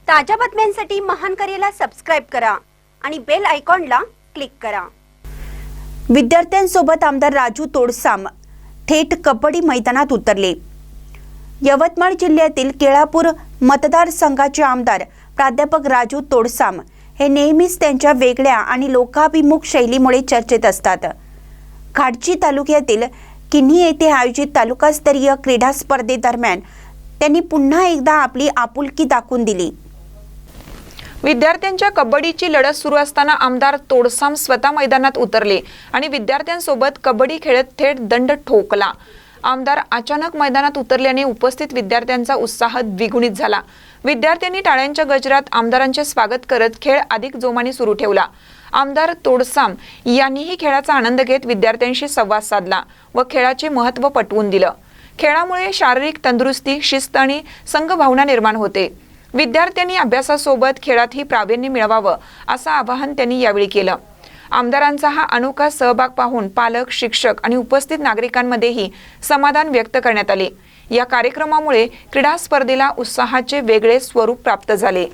ताज्या बातम्यांसाठी महान करेला सबस्क्राइब करा आणि बेल आयकॉनला क्लिक करा। विद्यार्थ्यांसोबत आमदार राजू तोडसाम थेट कबड्डी मैदानात उतरले। यवतमाळ जिल्ह्यातील केळापूर मतदारसंघाचे आमदार प्राध्यापक राजू तोडसाम हे नेहमीच त्यांच्या वेगळ्या आणि लोकाभिमुख शैलीमुळे चर्चेत असतात। घाटची तालुक्यातील किन्ही येथे आयोजित तालुकास्तरीय क्रीडा स्पर्धेदरम्यान त्यांनी पुन्हा एकदा आपली आपुलकी दाखवून दिली। विद्यार्थ्यांच्या कबड्डीची लढत सुरू असताना आमदार तोडसाम स्वतः मैदानात उतरले आणि विद्यार्थ्यांसोबत कबड्डी खेळत थेट दंड ठोकला। आमदार अचानक मैदानात उतरल्याने उपस्थित विद्यार्थ्यांचा उत्साह द्विगुणित झाला। विद्यार्थ्यांनी टाळ्यांच्या गजरात आमदारांचे स्वागत करत खेळ अधिक जोमाने सुरू ठेवला। आमदार तोडसाम यांनीही खेळाचा आनंद घेत विद्यार्थ्यांशी संवाद साधला व खेळाचे महत्त्व पटवून दिलं। खेळामुळे शारीरिक तंदुरुस्ती, शिस्त आणि संघभावना निर्माण होते। विद्यार्थ्यांनी अभ्यासासोबत खेळातही प्रावीण्य मिळवावं असं आवाहन त्यांनी यावेळी केलं। आमदारांचा हा अनोखा सहभाग पाहून पालक, शिक्षक आणि उपस्थित नागरिकांमध्येही समाधान व्यक्त करण्यात आले। या कार्यक्रमामुळे क्रीडा स्पर्धेला उत्साहाचे वेगळे स्वरूप प्राप्त झाले।